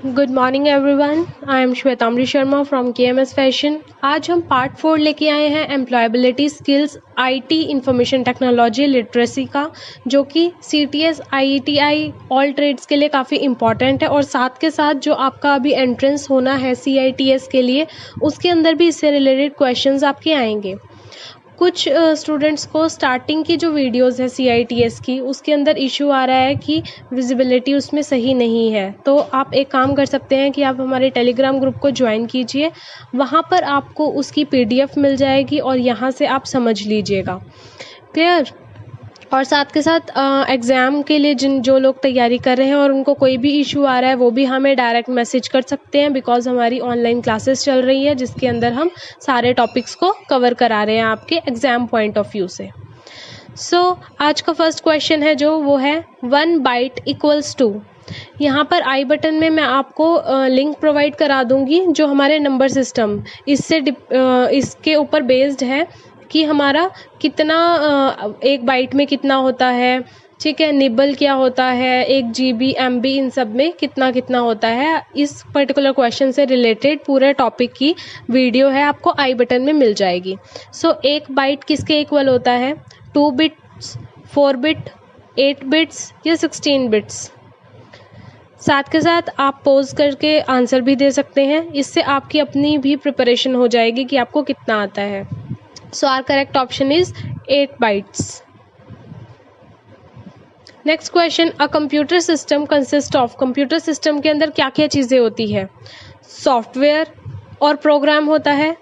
Good morning everyone, I am Shwetambari Sharma from KMS fashion. आज हम part 4 लेके आए हैं employability skills IT information technology literacy का, जो कि CTS IETI ऑल ट्रेड्स के लिए काफ़ी इम्पॉर्टेंट है और साथ के साथ जो आपका अभी एंट्रेंस होना है CITS के लिए, उसके अंदर भी इससे रिलेटेड क्वेश्चंस आपके आएंगे। कुछ स्टूडेंट्स को स्टार्टिंग की जो वीडियोस है CITS की, उसके अंदर इशू आ रहा है कि विजिबिलिटी उसमें सही नहीं है। तो आप एक काम कर सकते हैं कि आप हमारे टेलीग्राम ग्रुप को ज्वाइन कीजिए, वहाँ पर आपको उसकी PDF मिल जाएगी और यहाँ से आप समझ लीजिएगा। क्लियर? और साथ के साथ एग्ज़ाम के लिए जो लोग तैयारी कर रहे हैं और उनको कोई भी इशू आ रहा है, वो भी हमें डायरेक्ट मैसेज कर सकते हैं, बिकॉज हमारी ऑनलाइन क्लासेस चल रही है जिसके अंदर हम सारे टॉपिक्स को कवर करा रहे हैं आपके एग्ज़ाम पॉइंट ऑफ व्यू से। आज का फर्स्ट क्वेश्चन है जो वो है 1 बाइट इक्वल्स टू। यहाँ पर आई बटन में मैं आपको लिंक प्रोवाइड करा दूंगी जो हमारे नंबर सिस्टम इसके ऊपर बेस्ड है कि हमारा कितना एक बाइट में कितना होता है, ठीक है, निबल क्या होता है, 1 GB MB इन सब में कितना कितना होता है। इस पर्टिकुलर क्वेश्चन से रिलेटेड पूरे टॉपिक की वीडियो है, आपको आई बटन में मिल जाएगी। एक बाइट किसके इक्वल होता है? 2 बिट्स, 4 बिट, 8 बिट्स या 16 बिट्स। साथ के साथ आप पॉज करके आंसर भी दे सकते हैं, इससे आपकी अपनी भी प्रिपरेशन हो जाएगी कि आपको कितना आता है। Our correct option is 8 bytes. Next question, a computer system consist of. Computer system के अंदर क्या क्या चीज़ें होती है? सॉफ्टवेयर और प्रोग्राम होता है,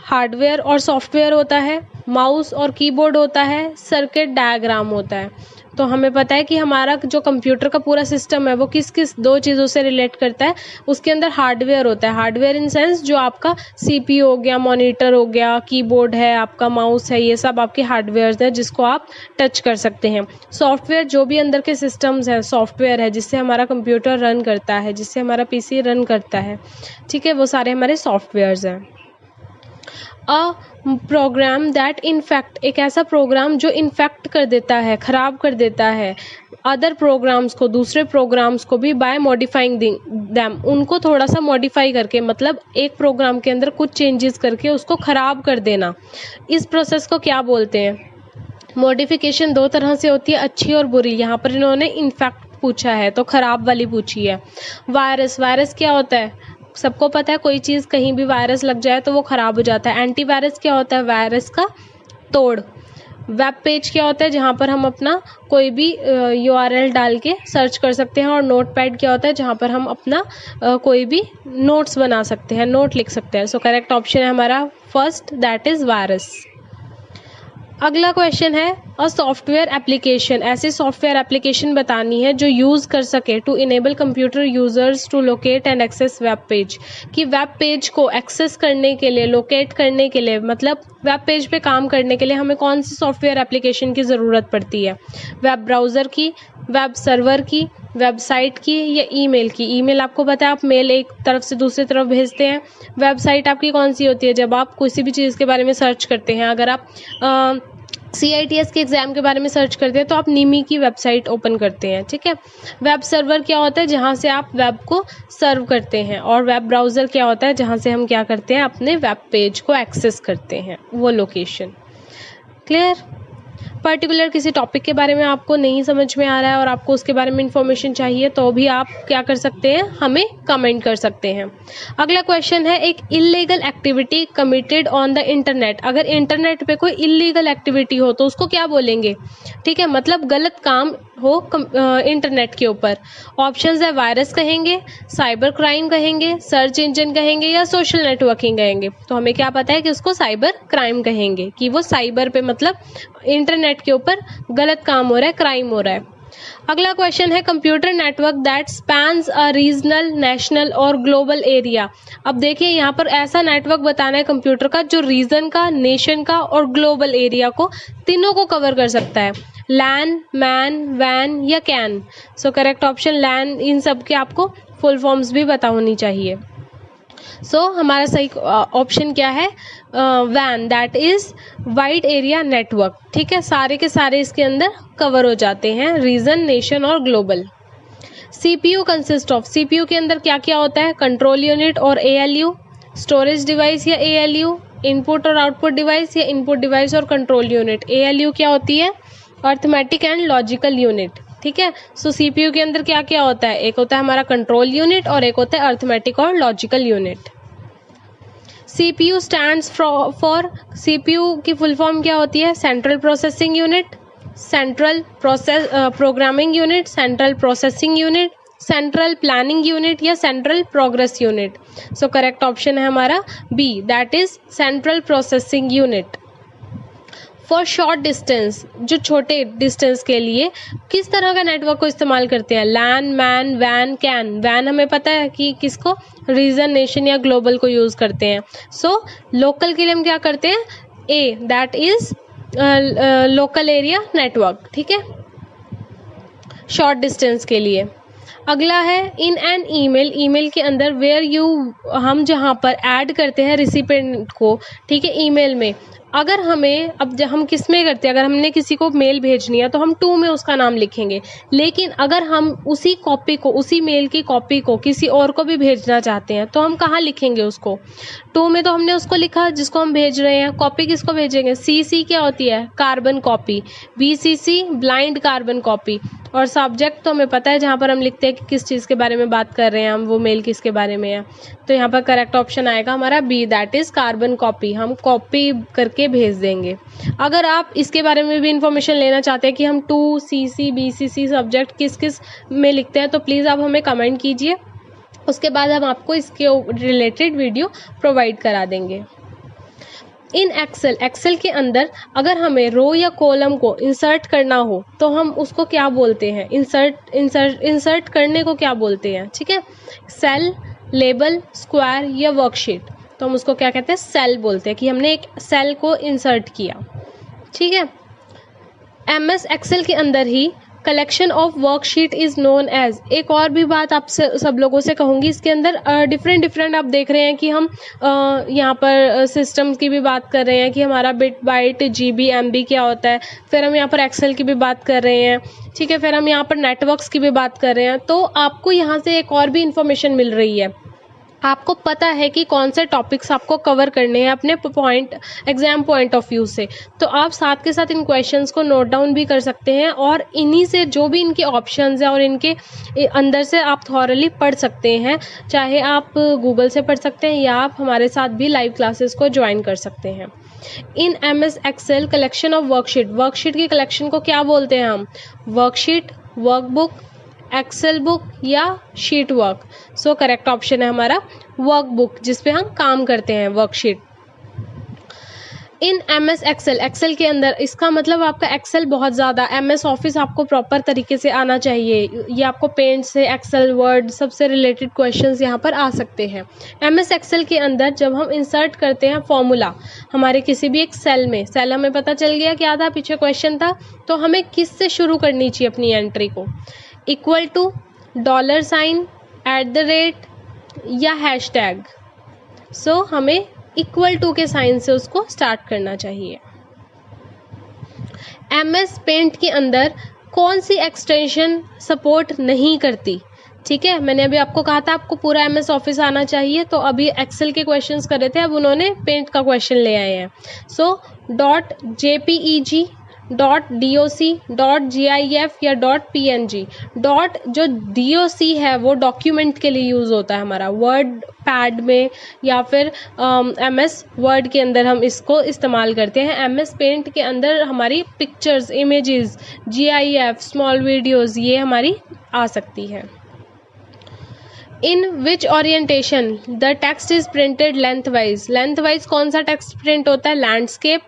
हार्डवेयर और सॉफ्टवेयर होता है, माउस और कीबोर्ड होता है, सर्किट डायग्राम होता है। तो हमें पता है कि हमारा जो कंप्यूटर का पूरा सिस्टम है वो किस किस 2 चीज़ों से रिलेट करता है। उसके अंदर हार्डवेयर होता है, हार्डवेयर इन सेंस जो आपका CPU हो गया, मॉनिटर हो गया, कीबोर्ड है, आपका माउस है, ये सब आपके हार्डवेयर है जिसको आप टच कर सकते हैं। सॉफ्टवेयर जो भी अंदर के सिस्टम्स है, सॉफ्टवेयर है जिससे हमारा कंप्यूटर रन करता है, जिससे हमारा PC रन करता है, ठीक है, वो सारे हमारे सॉफ्टवेयर्स हैं। अ प्रोग्राम दैट इन्फेक्ट, एक ऐसा प्रोग्राम जो इन्फेक्ट कर देता है, ख़राब कर देता है अदर प्रोग्राम्स को, दूसरे प्रोग्राम्स को भी, बाय मॉडिफाइंग दैम, उनको थोड़ा सा मॉडिफाई करके, मतलब एक प्रोग्राम के अंदर कुछ चेंजेस करके उसको ख़राब कर देना। इस प्रोसेस को क्या बोलते हैं? मॉडिफिकेशन 2 तरह से होती है, अच्छी और बुरी। यहाँ पर इन्होंने इन्फेक्ट पूछा है तो ख़राब वाली पूछी है। वायरस, वायरस क्या होता है? सबको पता है, कोई चीज़ कहीं भी वायरस लग जाए तो वो ख़राब हो जाता है। एंटीवायरस क्या होता है? वायरस का तोड़। वेब पेज क्या होता है? जहाँ पर हम अपना कोई भी URL डाल के सर्च कर सकते हैं। और नोटपैड क्या होता है? जहाँ पर हम अपना कोई भी नोट्स बना सकते हैं, नोट लिख सकते हैं। करेक्ट ऑप्शन है हमारा फर्स्ट, दैट इज़ वायरस। अगला क्वेश्चन है, अ सॉफ्टवेयर एप्लीकेशन, ऐसे सॉफ्टवेयर एप्लीकेशन बतानी है जो यूज़ कर सके to enable computer users to locate and access web page, कि वेब पेज को एक्सेस करने के लिए, लोकेट करने के लिए, मतलब वेब पेज पे काम करने के लिए हमें कौन सी सॉफ्टवेयर एप्लीकेशन की ज़रूरत पड़ती है? वेब ब्राउज़र की, वेब सर्वर की, वेबसाइट की या ईमेल की? ईमेल आपको पता है, आप मेल एक तरफ से दूसरी तरफ भेजते हैं। वेबसाइट आपकी कौन सी होती है? जब आप किसी भी चीज़ के बारे में सर्च करते हैं, अगर आप CITS के एग्ज़ाम के बारे में सर्च करते हैं तो आप निमी की वेबसाइट ओपन करते हैं, ठीक है। वेब सर्वर क्या होता है? जहाँ से आप वेब को सर्व करते हैं। और वेब ब्राउज़र क्या होता है? जहाँ से हम क्या करते हैं? अपने वेब पेज को एक्सेस करते हैं, वो लोकेशन। क्लियर? पर्टिकुलर किसी टॉपिक के बारे में आपको नहीं समझ में आ रहा है और आपको उसके बारे में इंफॉर्मेशन चाहिए तो भी आप क्या कर सकते हैं? हमें कमेंट कर सकते हैं। अगला क्वेश्चन है, एक illegal activity committed on the internet. अगर इंटरनेट पे कोई इल्लीगल एक्टिविटी हो तो उसको क्या बोलेंगे? ठीक है, मतलब गलत काम हो इंटरनेट के ऊपर। ऑप्शंस है, वायरस कहेंगे, साइबर क्राइम कहेंगे, सर्च इंजन कहेंगे या सोशल नेटवर्किंग कहेंगे। तो हमें क्या पता है कि उसको साइबर क्राइम कहेंगे, कि वो साइबर पे, मतलब इंटरनेट के ऊपर गलत काम हो रहा है, क्राइम हो रहा है। अगला क्वेश्चन है, computer network that spans a regional, national और ग्लोबल एरिया। अब देखिए, यहाँ पर ऐसा नेटवर्क बताना है कंप्यूटर का जो रीजन का, नेशन का और ग्लोबल एरिया को, तीनों को कवर कर सकता है। लैन, मैन, वैन या कैन। करेक्ट ऑप्शन लैन। इन सब के आपको फुल फॉर्म्स भी पता होनी चाहिए। हमारा सही ऑप्शन क्या है? वैन, that is wide area network. ठीक है, सारे के सारे इसके अंदर कवर हो जाते हैं, रीजन, नेशन और global. CPU consist of, CPU के अंदर क्या क्या होता है? कंट्रोल यूनिट और ALU, स्टोरेज डिवाइस या ALU, इनपुट और आउटपुट डिवाइस या इनपुट डिवाइस और कंट्रोल यूनिट। ALU क्या होती है? Arithmetic and logical unit. ठीक है, सो CPU के अंदर क्या क्या होता है? एक होता है हमारा कंट्रोल यूनिट और एक होता है अर्थमेटिक और logical unit. CPU stands for, CPU की फुल फॉर्म क्या होती है? Central processing unit, central programming unit, central processing unit, central planning unit या central progress unit. So correct option है हमारा B, that is central processing unit. For short distance, जो छोटे distance के लिए किस तरह का नेटवर्क को इस्तेमाल करते हैं? लैन, मैन, वैन, कैन। वैन हमें पता है कि किसको, रीजन, नेशन या ग्लोबल को यूज करते हैं। सो लोकल के लिए हम क्या करते हैं? A, that is local area network. ठीक है, शॉर्ट डिस्टेंस के लिए। अगला है इन एन ईमेल, ईमेल के अंदर वेयर यू, हम जहाँ पर ऐड करते हैं रिसिपेंट को, ठीक है, ईमेल में। अगर हमें, अब जब हम किस में करते हैं, अगर हमने किसी को मेल भेजनी है तो हम टू में उसका नाम लिखेंगे, लेकिन अगर हम उसी कॉपी को, उसी मेल की कॉपी को किसी और को भी भेजना चाहते हैं तो हम कहाँ लिखेंगे उसको? टू में तो हमने उसको लिखा जिसको हम भेज रहे हैं, कॉपी किसको भेजेंगे? CC क्या होती है? Carbon copy, BCC blind carbon copy. और सब्जेक्ट तो हमें पता है जहाँ पर हम लिखते हैं कि किस चीज़ के बारे में बात कर रहे हैं हम, वो मेल किसके बारे में है। तो यहाँ पर करेक्ट ऑप्शन आएगा हमारा B, that is carbon copy. हम कॉपी करके भेज देंगे। अगर आप इसके बारे में भी इंफॉर्मेशन लेना चाहते हैं कि हम 2, CC, BCC सब्जेक्ट किस किस में लिखते हैं तो प्लीज़ आप हमें कमेंट कीजिए, उसके बाद हम आपको इसके रिलेटेड वीडियो प्रोवाइड करा देंगे। इन एक्सेल, एक्सेल के अंदर अगर हमें रो या कॉलम को इंसर्ट करना हो तो हम उसको क्या बोलते हैं? इंसर्ट करने को क्या बोलते हैं? ठीक है, सेल, लेबल, स्क्वायर या वर्कशीट। तो हम उसको क्या कहते हैं? सेल बोलते हैं, कि हमने एक सेल को इंसर्ट किया। ठीक है, MS एक्सेल के अंदर ही collection of worksheet is known as, एक और भी बात आपसे सब लोगों से कहूँगी, इसके अंदर डिफरेंट आप देख रहे हैं कि हम यहाँ पर सिस्टम की भी बात कर रहे हैं कि हमारा बिट, बाइट, GB, MB क्या होता है, फिर हम यहाँ पर एक्सेल की भी बात कर रहे हैं। ठीक है, फिर हम यहाँ पर नेटवर्क्स की भी बात कर रहे हैं। तो आपको यहाँ से एक और भी इंफॉर्मेशन मिल रही है, आपको पता है कि कौन से टॉपिक्स आपको कवर करने हैं अपने point, exam point of view से। तो आप साथ के साथ इन क्वेश्चंस को नोट डाउन भी कर सकते हैं और इन्हीं से जो भी इनके ऑप्शंस हैं और इनके अंदर से आप थॉरली पढ़ सकते हैं। चाहे आप गूगल से पढ़ सकते हैं या आप हमारे साथ भी लाइव क्लासेस को ज्वाइन कर सकते हैं। In MS Excel collection of worksheet, worksheet की कलेक्शन को क्या बोलते हैं हम? वर्कशीट, वर्कबुक, एक्सेल बुक या sheet work. So correct option है हमारा वर्कबुक, जिसपे हम काम करते हैं, worksheet. In MS Excel, Excel के अंदर, इसका मतलब आपका एक्सेल बहुत ज़्यादा, MS ऑफिस आपको प्रॉपर तरीके से आना चाहिए। ये आपको पेंट से, एक्सेल, वर्ड सबसे रिलेटेड क्वेश्चंस यहाँ पर आ सकते हैं। MS एक्सेल के अंदर जब हम इंसर्ट करते हैं फॉर्मूला हमारे किसी भी एक सेल में, सेल हमें पता चल गया क्या था, पीछे क्वेश्चन था, तो हमें किस से शुरू करनी चाहिए अपनी एंट्री को? इक्वल टू, $, @ या हैशटैग। सो हमें इक्वल टू के साइन से उसको स्टार्ट करना चाहिए। MS पेंट के अंदर कौन सी एक्सटेंशन सपोर्ट नहीं करती? ठीक है, मैंने अभी आपको कहा था आपको पूरा MS ऑफिस आना चाहिए, तो अभी एक्सेल के क्वेश्चंस कर रहे थे, अब उन्होंने पेंट का क्वेश्चन ले आए हैं। सो .jpeg, .doc, .gif या .png। जो DOC है वो डॉक्यूमेंट के लिए यूज़ होता है हमारा वर्ड पैड में या फिर MS वर्ड के अंदर हम इसको इस्तेमाल करते हैं। MS पेंट के अंदर हमारी pictures, images, GIF, small videos ये हमारी आ सकती है। In which orientation the text is printed lengthwise, lengthwise कौन सा टेक्स्ट प्रिंट होता है? लैंडस्केप,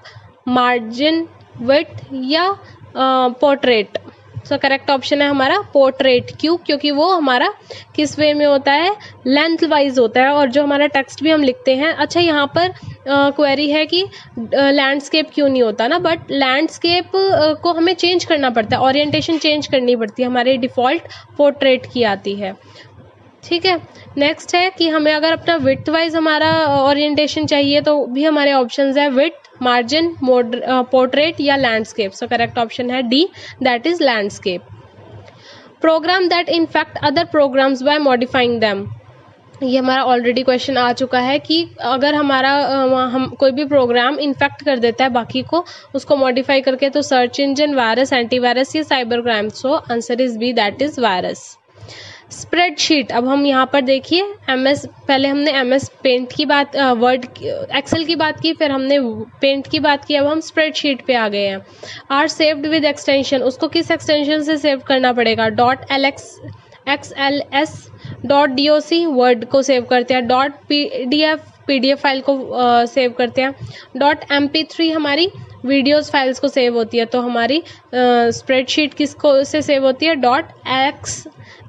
मार्जिन, विथ या पोर्ट्रेट। सो करेक्ट ऑप्शन है हमारा पोर्ट्रेट। क्यों? क्योंकि वो हमारा किस वे में होता है? लेंथ वाइज होता है, और जो हमारा टेक्स्ट भी हम लिखते हैं। अच्छा, यहाँ पर क्वेरी है कि लैंडस्केप क्यों नहीं होता ना, बट लैंडस्केप को हमें चेंज करना पड़ता है, ओरिएंटेशन चेंज करनी पड़ती है, हमारे डिफ़ॉल्ट पोर्ट्रेट की आती है। ठीक है, नेक्स्ट है कि हमें अगर अपना विड्थ वाइज हमारा ओरिएंटेशन चाहिए तो भी हमारे ऑप्शंस है विड्थ, मार्जिन, पोर्ट्रेट या लैंडस्केप। सो करेक्ट ऑप्शन है D, that is landscape. Program that infect other programs by modifying them. ये हमारा ऑलरेडी क्वेश्चन आ चुका है कि अगर हमारा हम कोई भी प्रोग्राम इन्फेक्ट कर देता है बाकी को, उसको मॉडिफाई करके, तो सर्च इंजन, वायरस, एंटीवायरस या cyber crime. So answer is B, that is virus. Spreadsheet, अब हम यहाँ पर देखिए MS, पहले हमने MS पेंट की बात, वर्ड, एक्सेल की बात की, फिर हमने पेंट की बात की, अब हम स्प्रेडशीट पे आ गए हैं। आर सेव्ड विद एक्सटेंशन, उसको किस एक्सटेंशन से सेव करना पड़ेगा? .xls .doc वर्ड को सेव करते हैं, .pdf फाइल को सेव करते हैं, .mp3 हमारी वीडियोस फाइल्स को सेव होती है। तो हमारी स्प्रेडशीट किसको से सेव होती है?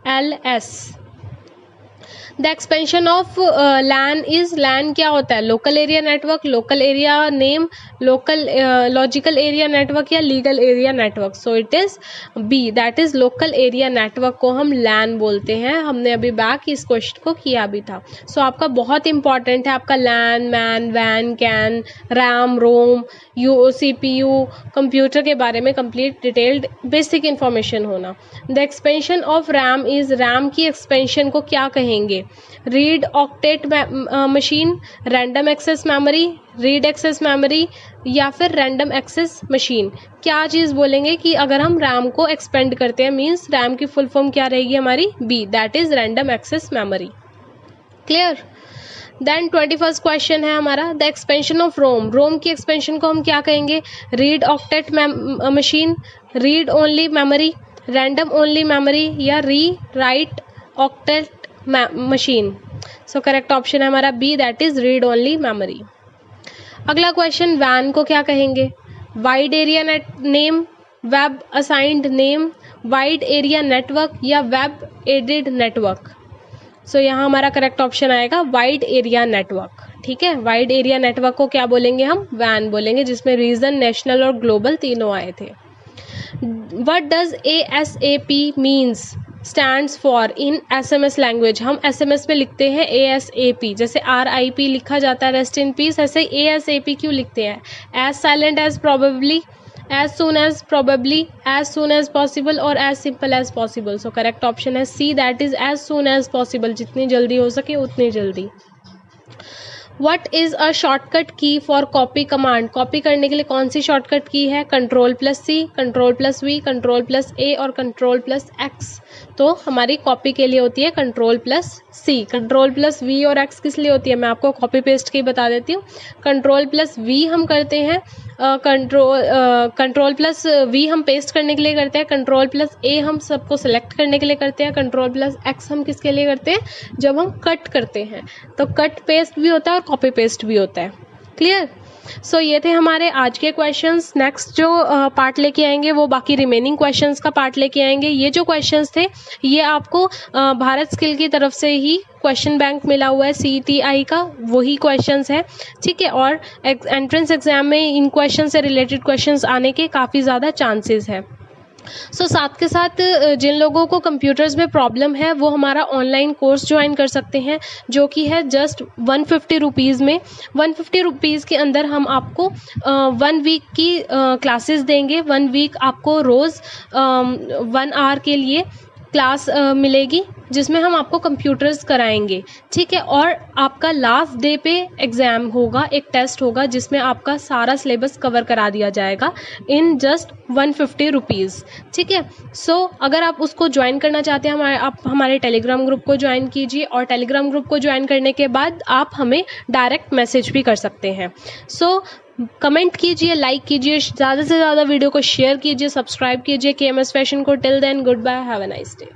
.xls। The expansion of LAN is, LAN क्या होता है? Local area network, local area name, local logical area network या legal area network. So it is B, that is local area network को हम LAN बोलते हैं। हमने अभी बैक इस क्वेश्चन को किया भी था। सो आपका बहुत इंपॉर्टेंट है आपका LAN, MAN, WAN, CAN, RAM, ROM, CPU, computer के बारे में कंप्लीट डिटेल्ड बेसिक इंफॉर्मेशन होना। The expansion of RAM is, RAM की एक्सपेंशन को क्या कहेंगे? Read octet machine, random access memory, read access memory या फिर रैंडम एक्सेस मशीन। क्या चीज़ बोलेंगे कि अगर हम RAM को एक्सपेंड करते हैं, मीन्स RAM की फुल फॉर्म क्या रहेगी हमारी? B, that is random access memory. Clear? Then 21st question है हमारा, the expansion of ROM. ROM की एक्सपेंशन को हम क्या कहेंगे? Read octet machine, read only memory, random only memory या re write octet machine. So correct option है हमारा B, that is read only memory. अगला क्वेश्चन, वैन को क्या कहेंगे? Wide area name, web assigned name, wide area network या web added network. सो यहाँ हमारा करेक्ट ऑप्शन आएगा वाइड एरिया नेटवर्क। ठीक है, वाइड एरिया नेटवर्क को क्या बोलेंगे हम? वैन बोलेंगे, जिसमें रीजन, नेशनल और ग्लोबल तीनों आए थे। What does ASAP means? Stands for in SMS language। हम SMS में लिखते हैं ASAP, जैसे RIP लिखा जाता है रेस्ट इन पीस, ऐसे ASAP क्यों लिखते हैं? As silent as probably, as soon as probably, as soon as possible और as simple as possible। So correct option है C, that is as soon as possible, जितनी जल्दी हो सके उतनी जल्दी। What is a shortcut key for copy command? Copy करने के लिए कौन सी शॉर्टकट की है? Ctrl+C, Ctrl+V, Ctrl+A और Ctrl+X। तो हमारी कॉपी के लिए होती है Ctrl+C। Ctrl+V और X किस लिए होती है? मैं आपको कॉपी पेस्ट की बता देती हूँ। Ctrl+V हम करते हैं, Ctrl+V हम पेस्ट करने के लिए करते हैं, Ctrl+A हम सबको सेलेक्ट करने के लिए करते हैं, Ctrl+X हम किसके लिए करते हैं? जब हम कट करते हैं। तो कट पेस्ट भी होता है और कॉपी पेस्ट भी होता है। क्लियर? सो ये थे हमारे आज के क्वेश्चंस। नेक्स्ट जो पार्ट लेके आएंगे वो बाकी रिमेनिंग क्वेश्चंस का पार्ट लेके आएंगे। ये जो क्वेश्चंस थे ये आपको भारत स्किल की तरफ से ही क्वेश्चन बैंक मिला हुआ है, CETI का वही क्वेश्चंस है। ठीक है, और एंट्रेंस एग्जाम में इन क्वेश्चन से रिलेटेड क्वेश्चंस आने के काफ़ी ज़्यादा चांसेस है। सो साथ के साथ जिन लोगों को कंप्यूटर्स में प्रॉब्लम है वो हमारा ऑनलाइन कोर्स ज्वाइन कर सकते हैं, जो कि है जस्ट 150 रुपीज़ में। 150 रुपीज़ के अंदर हम आपको 1 वीक की क्लासेस देंगे। 1 वीक आपको रोज़ 1 आवर के लिए क्लास मिलेगी, जिसमें हम आपको कंप्यूटर्स कराएंगे। ठीक है, और आपका लास्ट डे पे एग्ज़ाम होगा, एक टेस्ट होगा जिसमें आपका सारा सिलेबस कवर करा दिया जाएगा इन जस्ट 150 रुपीज़। ठीक है, सो अगर आप उसको ज्वाइन करना चाहते हैं आप हमारे टेलीग्राम ग्रुप को ज्वाइन कीजिए, और टेलीग्राम ग्रुप को ज्वाइन करने के बाद आप हमें डायरेक्ट मैसेज भी कर सकते हैं। सो कमेंट कीजिए, लाइक कीजिए, ज़्यादा से ज़्यादा वीडियो को शेयर कीजिए, सब्सक्राइब कीजिए KMS फैशन को। Till then good bye, have a nice day.